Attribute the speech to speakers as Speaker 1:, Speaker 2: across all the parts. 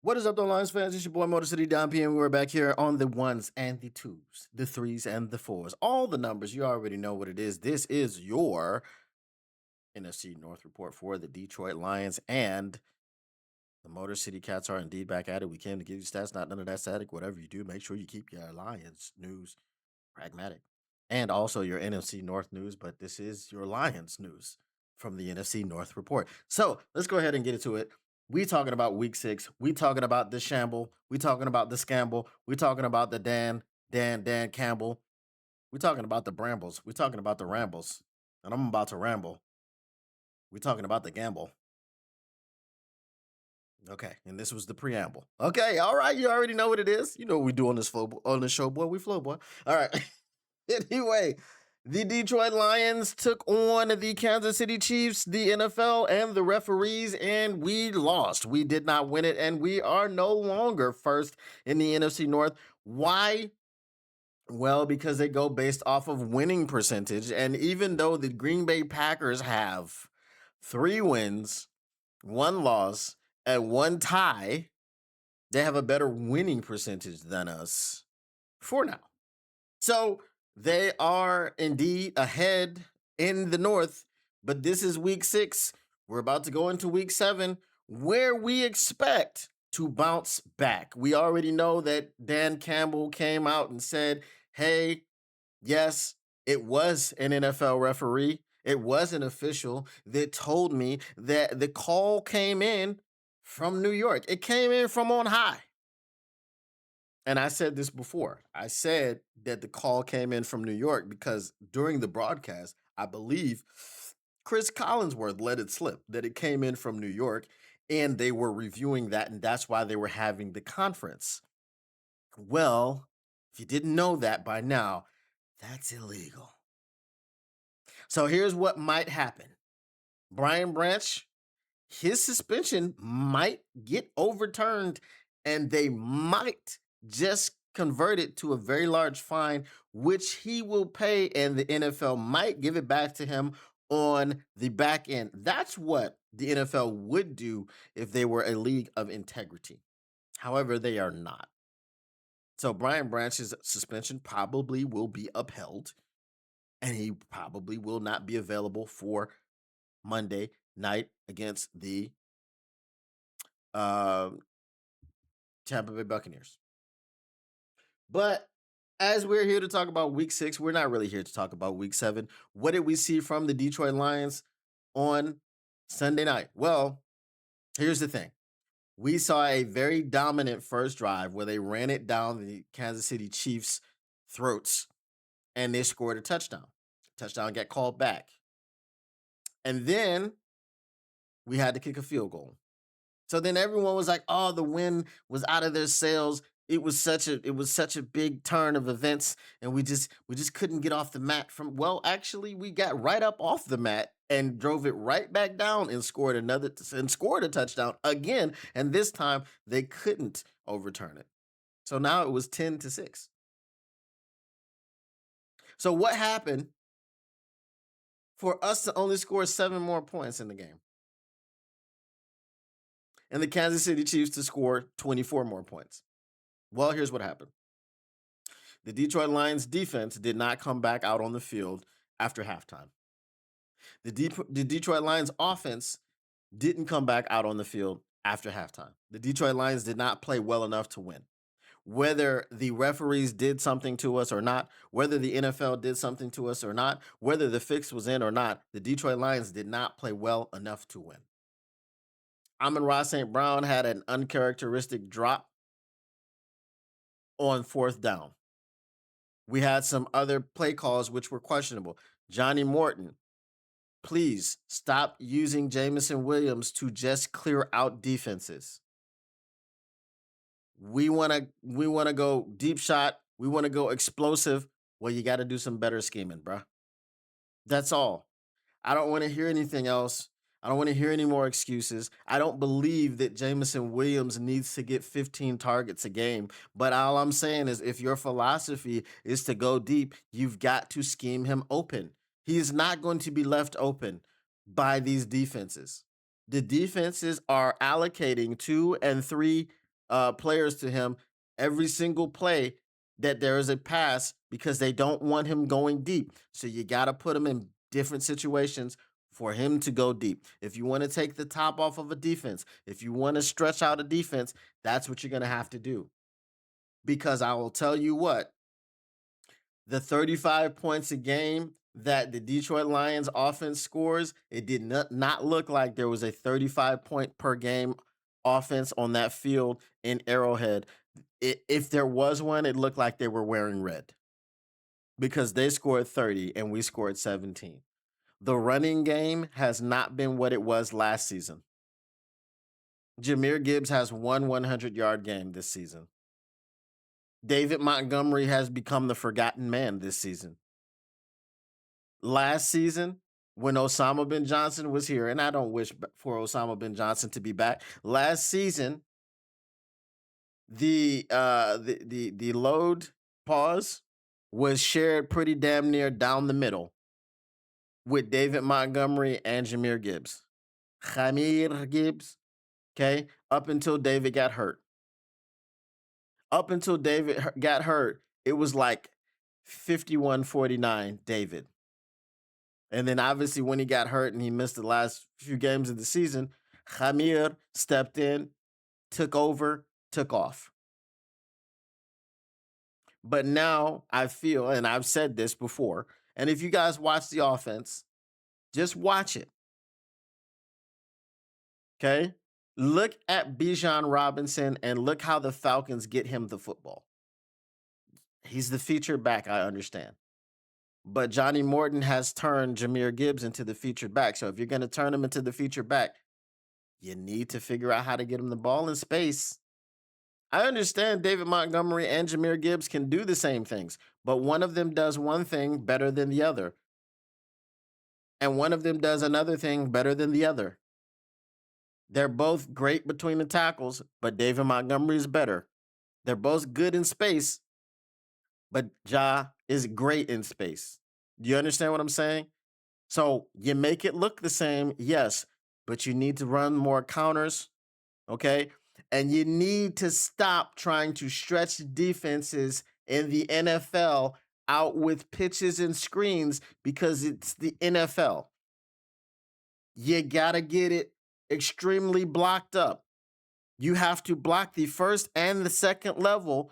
Speaker 1: What is up, though, Lions fans? It's your boy Motor City Don PM. We're back here on the ones and the twos, the threes and the fours. All the numbers, you already know what it is. This is your NFC North report for the Detroit Lions, and the Motor City Cats are indeed back at it. We came to give you stats, not none of that static. Whatever you do, make sure you keep your Lions news pragmatic. And also your NFC North news, but this is your Lions news from the NFC North report. So let's go ahead and get into it. We talking about week 6. We talking about the shamble. We talking about the scamble. We talking about the Dan Campbell. We talking about the brambles. We talking about the rambles. And I'm about to ramble. We talking about the gamble. Okay, and this was the preamble. Okay, all right, you already know what it is. You know what we do on this flow, on this show, boy. We flow, boy. All right. Anyway, the Detroit Lions took on the Kansas City Chiefs, the NFL, and the referees, and we lost. We did not win it, and we are no longer first in the NFC North. Why? Well, because they go based off of winning percentage, and even though the Green Bay Packers have 3 wins, 1 loss, and 1 tie, they have a better winning percentage than us for now. So they are indeed ahead in the North, but this is week 6. We're about to go into week 7, where we expect to bounce back. We already know that Dan Campbell came out and said, hey, yes, it was an NFL referee. It was an official that told me that the call came in from New York. It came in from on high. And I said this before. I said that the call came in from New York because during the broadcast, I believe Chris Collinsworth let it slip that it came in from New York, and they were reviewing that, and that's why they were having the conference. Well, if you didn't know that by now, that's illegal. So here's what might happen. Brian Branch, his suspension might get overturned, and they might just convert it to a very large fine, which he will pay, and the NFL might give it back to him on the back end. That's what the NFL would do if they were a league of integrity. However, they are not. So Brian Branch's suspension probably will be upheld, and he probably will not be available for Monday night against the Tampa Bay Buccaneers. But as we're here to talk about week 6, we're not really here to talk about week 7. What did we see from the Detroit Lions on Sunday night? Well, here's the thing. We saw a very dominant first drive where they ran it down the Kansas City Chiefs' throats, and they scored a touchdown. Touchdown got called back. And then we had to kick a field goal. So then everyone was like, "Oh, the wind was out of their sails. It was such a big turn of events, and we just couldn't get off the mat from." Well, actually, we got right up off the mat and drove it right back down and scored a touchdown again, and this time they couldn't overturn it. So now it was 10-6. So what happened for us to only score 7 more points in the game? And the Kansas City Chiefs to score 24 more points. Well, here's what happened. The Detroit Lions defense did not come back out on the field after halftime. The Detroit Lions offense didn't come back out on the field after halftime. The Detroit Lions did not play well enough to win. Whether the referees did something to us or not, whether the NFL did something to us or not, whether the fix was in or not, the Detroit Lions did not play well enough to win. Amon-Ra St. Brown had an uncharacteristic drop on 4th down. We had some other play calls which were questionable. Johnny Morton, please stop using Jameson Williams to just clear out defenses. We want to go deep shot. We want to go explosive. Well, you got to do some better scheming, bro. That's all. I don't want to hear anything else. I don't want to hear any more excuses. I don't believe that Jameson Williams needs to get 15 targets a game. But all I'm saying is if your philosophy is to go deep, you've got to scheme him open. He is not going to be left open by these defenses. The defenses are allocating 2 and 3 players to him every single play that there is a pass because they don't want him going deep. So you got to put him in different situations for him to go deep. If you want to take the top off of a defense, if you want to stretch out a defense, that's what you're going to have to do. Because I will tell you what, the 35 points a game that the Detroit Lions offense scores, it did not look like there was a 35 point per game offense on that field in Arrowhead. If there was one, it looked like they were wearing red because they scored 30 and we scored 17. The running game has not been what it was last season. Jahmyr Gibbs has one 100-yard game this season. David Montgomery has become the forgotten man this season. Last season, when Osama bin Johnson was here, and I don't wish for Osama bin Johnson to be back. Last season, the load pause was shared pretty damn near down the middle with David Montgomery and Jahmyr Gibbs. Jahmyr Gibbs, okay, up until David got hurt. Up until David got hurt, it was like 51-49 David. And then obviously when he got hurt and he missed the last few games of the season, Jahmyr stepped in, took over, took off. But now I feel, and I've said this before, and if you guys watch the offense, just watch it. Okay? Look at Bijan Robinson and look how the Falcons get him the football. He's the featured back, I understand. But Johnny Morton has turned Jahmyr Gibbs into the featured back. So if you're going to turn him into the featured back, you need to figure out how to get him the ball in space. I understand David Montgomery and Jahmyr Gibbs can do the same things, but one of them does one thing better than the other. And one of them does another thing better than the other. They're both great between the tackles, but David Montgomery is better. They're both good in space, but Ja is great in space. Do you understand what I'm saying? So you make it look the same, yes, but you need to run more counters, okay? And you need to stop trying to stretch defenses in the NFL out with pitches and screens because it's the NFL. You got to get it extremely blocked up. You have to block the first and the second level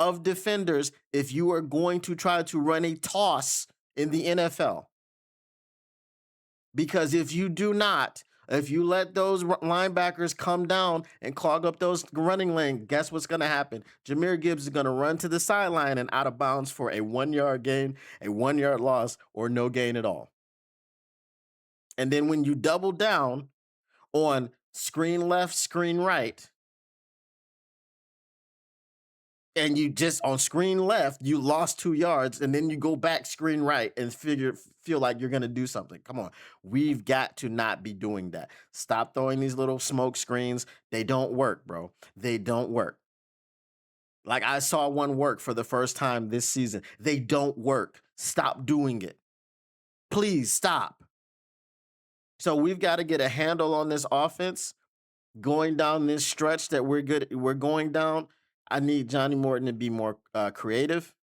Speaker 1: of defenders if you are going to try to run a toss in the NFL. Because if you do not, if you let those linebackers come down and clog up those running lanes, guess what's going to happen? Jahmyr Gibbs is going to run to the sideline and out of bounds for a 1-yard gain, a 1-yard loss, or no gain at all. And then when you double down on screen left, screen right, and you just on screen left, you lost 2 yards, and then you go back screen right and feel like you're going to do something. Come on. We've got to not be doing that. Stop throwing these little smoke screens. They don't work, bro. They don't work. Like I saw one work for the first time this season. They don't work. Stop doing it. Please stop. So we've got to get a handle on this offense going down this stretch that we're going down. I need Johnny Morton to be more creative.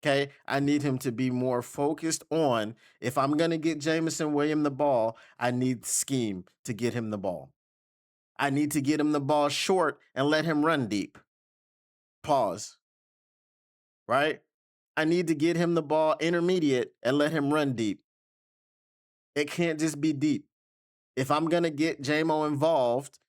Speaker 1: Okay. I need him to be more focused on, if I'm going to get Jameson Williams the ball, I need scheme to get him the ball. I need to get him the ball short and let him run deep. Pause. Right? I need to get him the ball intermediate and let him run deep. It can't just be deep. If I'm going to get JMO involved,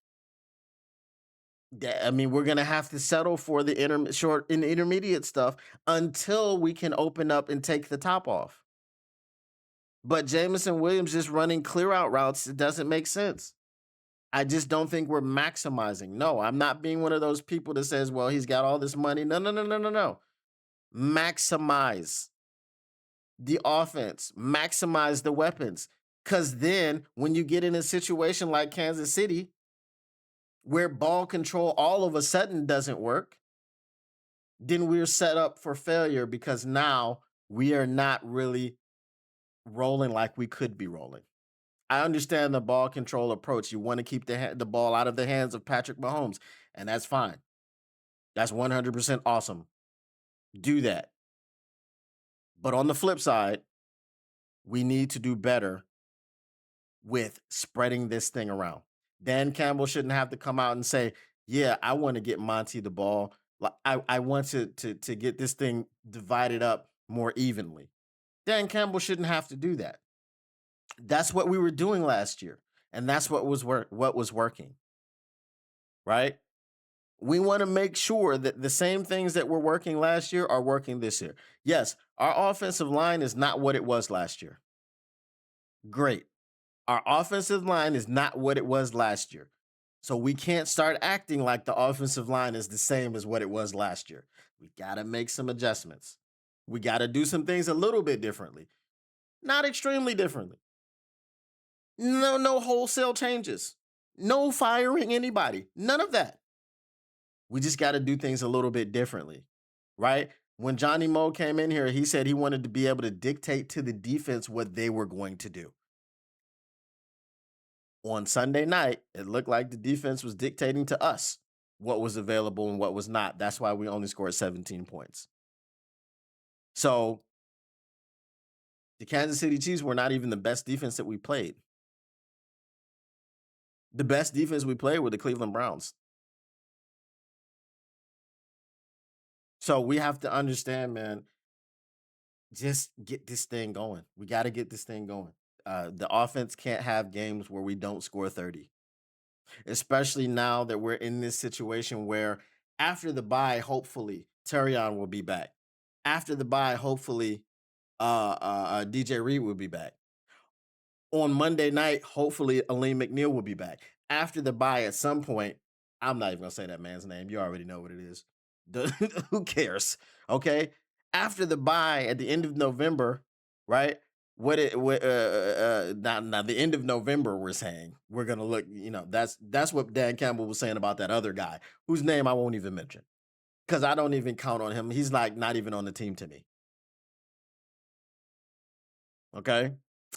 Speaker 1: I mean, we're going to have to settle for the short and intermediate stuff until we can open up and take the top off. But Jameson Williams just running clear out routes, it doesn't make sense. I just don't think we're maximizing. No, I'm not being one of those people that says, well, he's got all this money. No. Maximize the offense, maximize the weapons. Because then when you get in a situation like Kansas City, where ball control all of a sudden doesn't work, then we're set up for failure because now we are not really rolling like we could be rolling. I understand the ball control approach. You want to keep the ball out of the hands of Patrick Mahomes, and that's fine. That's 100% awesome. Do that. But on the flip side, we need to do better with spreading this thing around. Dan Campbell shouldn't have to come out and say, "Yeah, I want to get Monty the ball. Like I want to get this thing divided up more evenly." Dan Campbell shouldn't have to do that. That's what we were doing last year, and that's what was working, right? We want to make sure that the same things that were working last year are working this year. Yes, our offensive line is not what it was last year. Great. Our offensive line is not what it was last year. So we can't start acting like the offensive line is the same as what it was last year. We got to make some adjustments. We got to do some things a little bit differently, not extremely differently. No wholesale changes. No firing anybody. None of that. We just got to do things a little bit differently, right? When Johnny Moe came in here, he said he wanted to be able to dictate to the defense what they were going to do. On Sunday night, it looked like the defense was dictating to us what was available and what was not. That's why we only scored 17 points. So the Kansas City Chiefs were not even the best defense that we played. The best defense we played were the Cleveland Browns. So we have to understand, man, just get this thing going. We got to get this thing going. The offense can't have games where we don't score 30, especially now that we're in this situation where after the bye, hopefully Terrion will be back. After the bye, hopefully DJ Reed will be back. On Monday night, hopefully Aleem McNeil will be back. After the bye, at some point, I'm not even gonna say that man's name. You already know what it is. Who cares? Okay. After the bye, at the end of November, right? Now the end of November, we're saying we're gonna look. That's what Dan Campbell was saying about that other guy, whose name I won't even mention, because I don't even count on him. He's like not even on the team to me. Okay,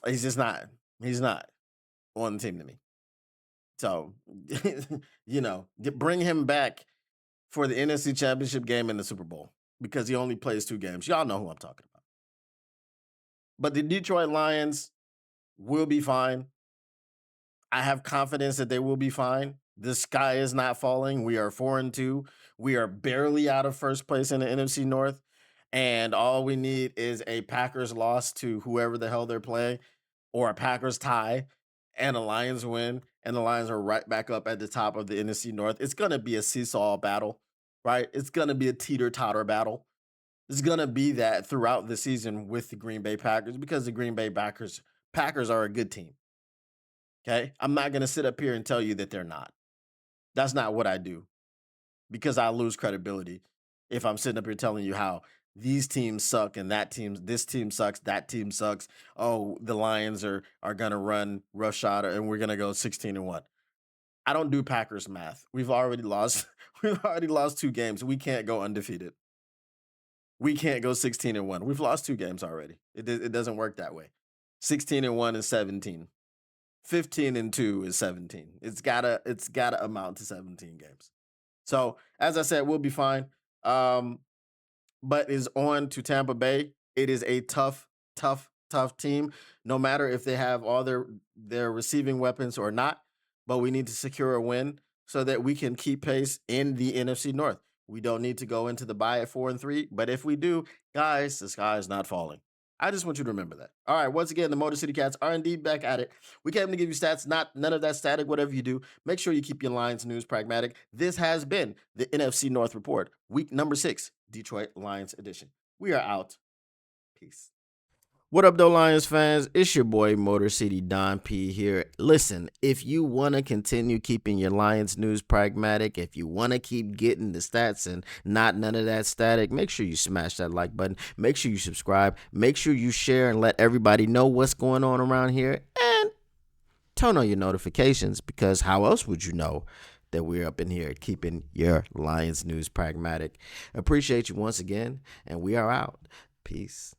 Speaker 1: he's just not. He's not on the team to me. So, bring him back for the NFC Championship game in the Super Bowl because he only plays 2 games. Y'all know who I'm talking about. But the Detroit Lions will be fine. I have confidence that they will be fine. The sky is not falling. We are 4-2. We are barely out of first place in the NFC North. And all we need is a Packers loss to whoever the hell they're playing, or a Packers tie, and a Lions win, and the Lions are right back up at the top of the NFC North. It's going to be a seesaw battle, right? It's going to be a teeter-totter battle. It's going to be that throughout the season with the Green Bay Packers, because the Green Bay Packers are a good team. Okay? I'm not going to sit up here and tell you that they're not. That's not what I do, because I lose credibility if I'm sitting up here telling you how these teams suck and this team sucks, that team sucks. Oh, the Lions are gonna run roughshod and we're gonna go 16-1. I don't do Packers math. We've already lost 2 games. We can't go undefeated. We can't go 16-1. We've lost 2 games already. It doesn't work that way. 16-1 is 17. 15-2 is 17. It's gotta amount to 17 games. So as I said, we'll be fine. But is on to Tampa Bay. It is a tough team, no matter if they have all their receiving weapons or not. But we need to secure a win so that we can keep pace in the NFC North. We don't need to go into the bye at 4-3. But if we do, guys, the sky is not falling. I just want you to remember that. All right, once again, the Motor City Cats are indeed back at it. We came to give you stats, none of that static, whatever you do. Make sure you keep your Lions news pragmatic. This has been the NFC North Report, week number 6, Detroit Lions edition. We are out. Peace. What up, though, Lions fans? It's your boy, Motor City Don P here. Listen, if you want to continue keeping your Lions news pragmatic, if you want to keep getting the stats and not none of that static, make sure you smash that like button. Make sure you subscribe. Make sure you share and let everybody know what's going on around here. And turn on your notifications, because how else would you know that we're up in here keeping your Lions news pragmatic? Appreciate you once again, and we are out. Peace.